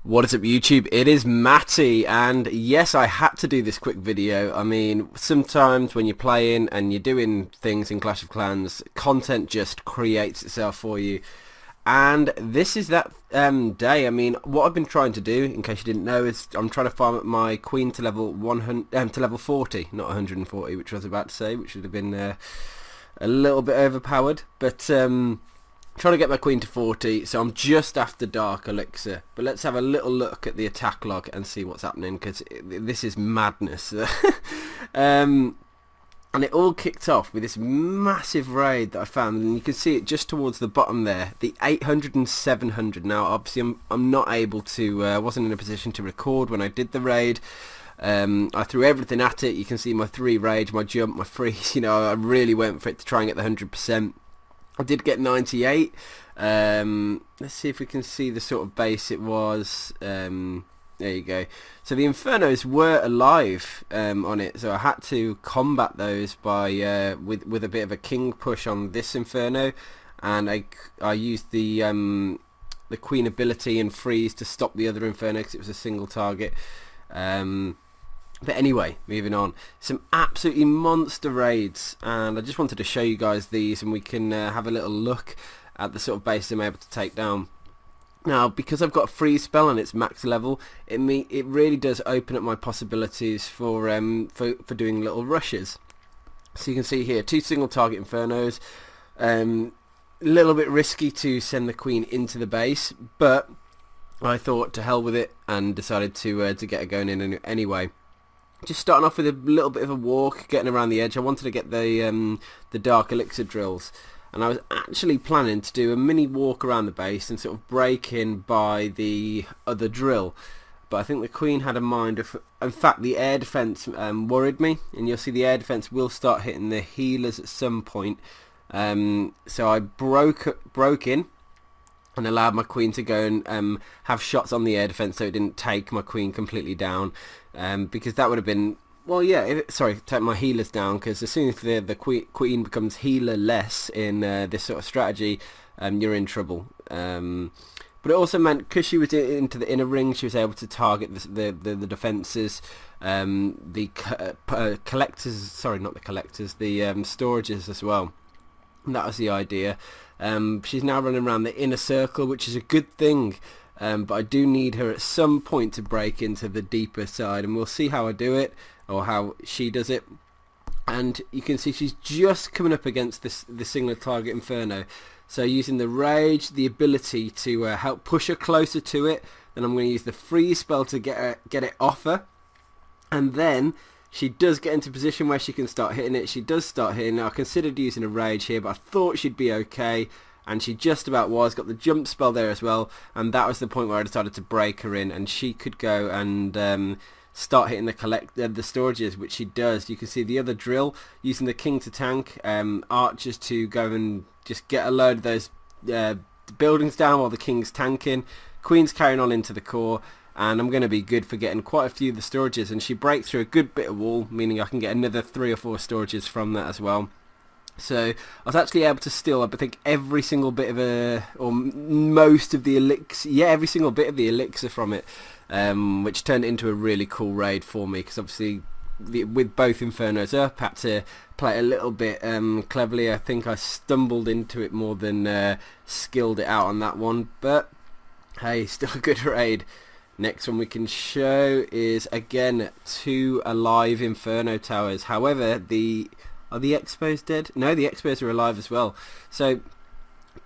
What is up YouTube? It is Matty, and yes, I had to do this quick video. I mean, sometimes when you're playing and you're doing things in Clash of Clans, content just creates itself for you. And this is that day. I mean, what I've been trying to do, in case you didn't know, is I'm trying to farm up my queen to level 100, to level 40, not 140, which I was about to say, which would have been a little bit overpowered. But trying to get my queen to 40, so I'm just after Dark Elixir. But let's have a little look at the attack log and see what's happening, because this is madness. And it all kicked off with this massive raid that I found, and you can see it just towards the bottom there, the 800 and 700. Now obviously I'm not able to, wasn't in a position to record when I did the raid. I threw everything at it. You can see my 3 rage, my jump, my freeze. You know, I really went for it to try and get the 100%. I did get 98. Let's see if we can see the sort of base it was. There you go. So the Infernos were alive on it, so I had to combat those by with a bit of a king push on this Inferno, and I used the Queen ability and freeze to stop the other Inferno because it was a single target. But anyway, moving on. Some absolutely monster raids, and I just wanted to show you guys these, and we can have a little look at the sort of base I'm able to take down. Now, because I've got a freeze spell and it's max level, it really does open up my possibilities for doing little rushes. So you can see here, 2 single target Infernos. A little bit risky to send the queen into the base, but I thought to hell with it and decided to get her going in anyway. Just starting off with a little bit of a walk, getting around the edge. I wanted to get the Dark Elixir drills, and I was actually planning to do a mini walk around the base and sort of break in by the other drill. But I think the queen had a mind of... In fact, the air defense worried me, and you'll see the air defense will start hitting the healers at some point. So I broke in and allowed my queen to go and have shots on the air defense, so it didn't take my queen completely down, because that would have been, well, yeah, take my healers down, because as soon as the queen becomes healer less in this sort of strategy, you're in trouble. But it also meant, because she was into the inner ring, she was able to target the defences, the collectors, sorry, not the collectors, the storages as well. And that was the idea. She's now running around the inner circle, which is a good thing, but I do need her at some point to break into the deeper side, and we'll see how I do it, or how she does it. And you can see she's just coming up against the single target Inferno, so using the rage, the ability to help push her closer to it, then I'm going to use the freeze spell to get it off her, and then she does get into a position where she can start hitting it. She does start hitting it. I considered using a rage here, but I thought she'd be okay, and she just about was. Got the jump spell there as well, and that was the point where I decided to break her in, and she could go and start hitting the storages, which she does. You can see the other drill using the king to tank, archers to go and just get a load of those buildings down while the king's tanking. Queen's carrying on into the core, and I'm going to be good for getting quite a few of the storages, and she breaks through a good bit of wall, meaning I can get another 3 or 4 storages from that as well. So I was actually able to steal, I think, every single bit of or most of the elixir, yeah, every single bit of the elixir from it, which turned into a really cool raid for me, because obviously with both Infernos up, had to play it a little bit cleverly. I think I stumbled into it more than skilled it out on that one, but hey, still a good raid. Next one we can show is, again, 2 alive Inferno towers. However, are the Expos dead? No, the Expos are alive as well. So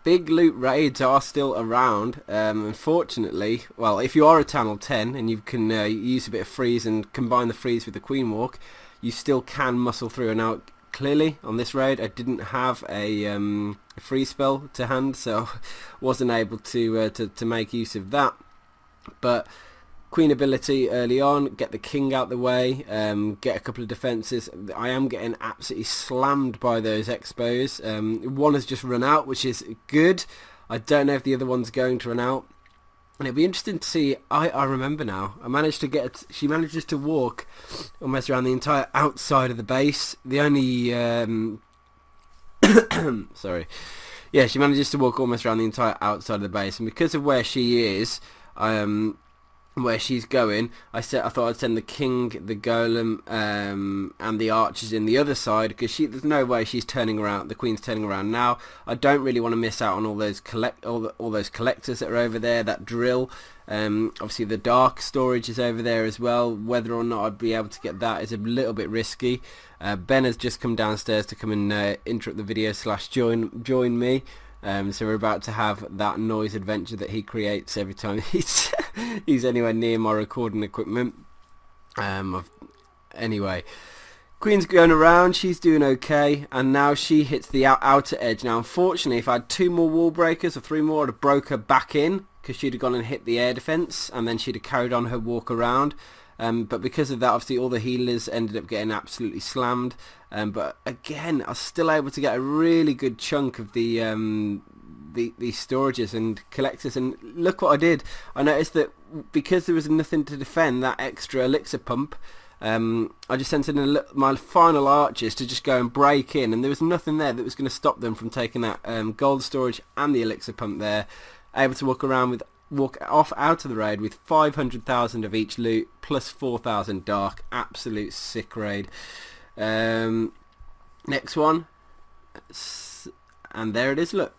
big loot raids are still around. Unfortunately, well, if you are a Channel 10 and you can use a bit of freeze and combine the freeze with the Queen Walk, you still can muscle through. And now, clearly, on this raid, I didn't have a freeze spell to hand, so wasn't able to make use of that. But queen ability early on, get the king out the way, get a couple of defences. I am getting absolutely slammed by those Expos. One has just run out, which is good. I don't know if the other one's going to run out, and it'll be interesting to see. I remember now, she manages to walk almost around the entire outside of the base. The only sorry, yeah, she manages to walk almost around the entire outside of the base, and because of where she is, where she's going. I thought I'd send the king, the golem, and the archers in the other side, because there's no way she's turning around. The queen's turning around now. I don't really want to miss out on all those all those collectors that are over there. That drill. Obviously the dark storage is over there as well. Whether or not I'd be able to get that is a little bit risky. Ben has just come downstairs to come and interrupt the video / join me. So we're about to have that noise adventure that he creates every time he's anywhere near my recording equipment. Anyway, Queen's going around, she's doing okay, and now she hits the outer edge. Now unfortunately, if I had 2 more wall breakers or 3 more, I'd have broke her back in, because she'd have gone and hit the air defence, and then she'd have carried on her walk around. But because of that, obviously all the healers ended up getting absolutely slammed. But again, I was still able to get a really good chunk of the storages and collectors. And look what I did. I noticed that because there was nothing to defend that extra elixir pump, I just sent in my final archers to just go and break in, and there was nothing there that was going to stop them from taking that gold storage and the elixir pump there. Able to walk off out of the raid with 500,000 of each loot plus 4,000 dark. Absolute sick raid. Next one, and there it is. Look,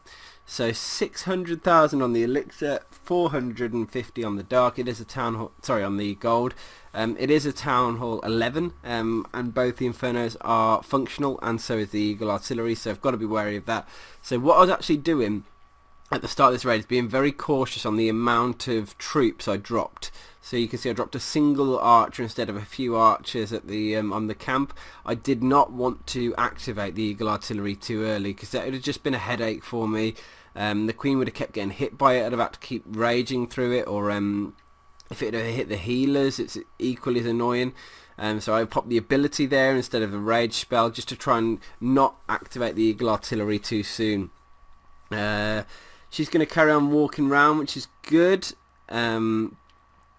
so 600,000 on the elixir, 450 on the dark. It is a town hall, sorry, on the gold. It is a town hall 11, and both the infernos are functional, and so is the eagle artillery, so I've got to be wary of that. So what I was actually doing at the start of this raid is being very cautious on the amount of troops I dropped. So you can see I dropped a single archer instead of a few archers at the on the camp. I did not want to activate the eagle artillery too early, because that would have just been a headache for me. The queen would have kept getting hit by it. I'd have had to keep raging through it, or if it had hit the healers, it's equally as annoying. So I popped the ability there instead of a rage spell, just to try and not activate the eagle artillery too soon. She's going to carry on walking around, which is good.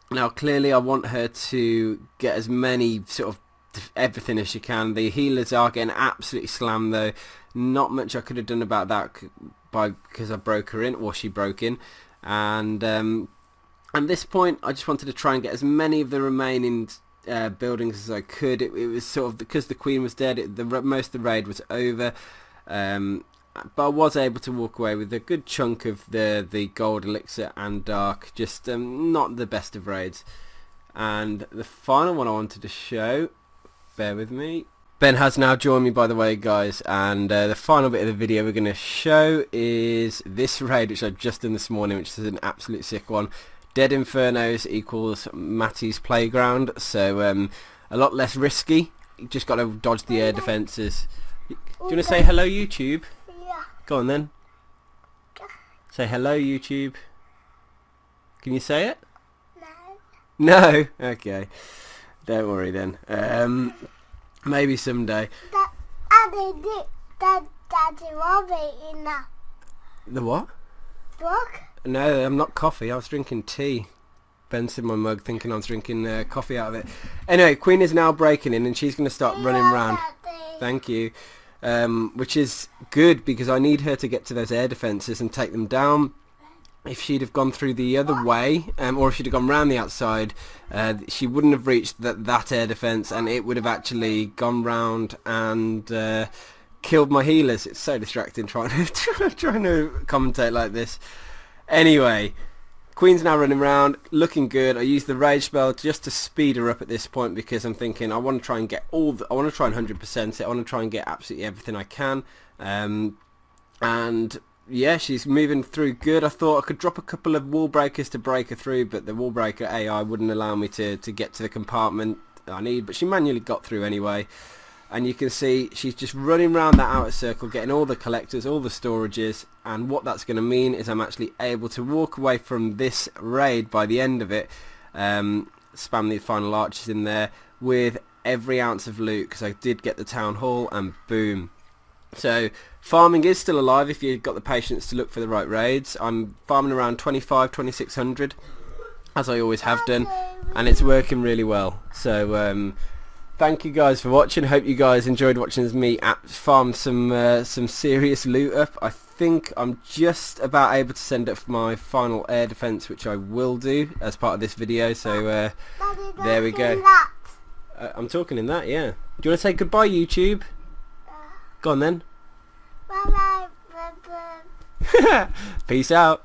Now clearly I want her to get as many sort of everything as she can. The healers are getting absolutely slammed though. Not much I could have done about that because I broke her in, or she broke in. And at this point I just wanted to try and get as many of the remaining buildings as I could. It was sort of, because the queen was dead, most of the raid was over. But I was able to walk away with a good chunk of the gold elixir and dark. Just not the best of raids. And the final one I wanted to show, bear with me. Ben has now joined me, by the way, guys, and the final bit of the video we're going to show is this raid which I've just done this morning, which is an absolute sick one. Dead Infernos equals Matty's playground, so a lot less risky. You just got to dodge the air defences. Do you want to say hello, YouTube? Go on then. Say hello, YouTube. Can you say it? No. No? Okay. Don't worry then. Maybe someday. The what? Book? No, I'm not coffee. I was drinking tea. Ben's in my mug thinking I was drinking coffee out of it. Anyway, Queen is now breaking in and she's going to start running around. Thank you. Which is good, because I need her to get to those air defences and take them down. If she'd have gone through the other way, or if she'd have gone round the outside, she wouldn't have reached that air defence, and it would have actually gone round and killed my healers. It's so distracting trying to commentate like this. Anyway, Queen's now running around, looking good. I used the rage spell just to speed her up at this point, because I'm thinking I want to try and get I want to try and 100% it. I want to try and get absolutely everything I can. And yeah, she's moving through good. I thought I could drop a couple of wall breakers to break her through, but the wall breaker AI wouldn't allow me to get to the compartment I need. But she manually got through anyway. And you can see she's just running around that outer circle, getting all the collectors, all the storages, and what that's going to mean is I'm actually able to walk away from this raid by the end of it, spam the final archers in there with every ounce of loot, because I did get the town hall, and boom. So farming is still alive if you've got the patience to look for the right raids. I'm farming around 2600 as I always have done, and it's working really well. So thank you guys for watching. Hope you guys enjoyed watching as me farm some serious loot up. I think I'm just about able to send up my final air defense, which I will do as part of this video. So Daddy, there we go. I'm talking in that, yeah. Do you want to say goodbye, YouTube? Go on then. Bye bye. Peace out.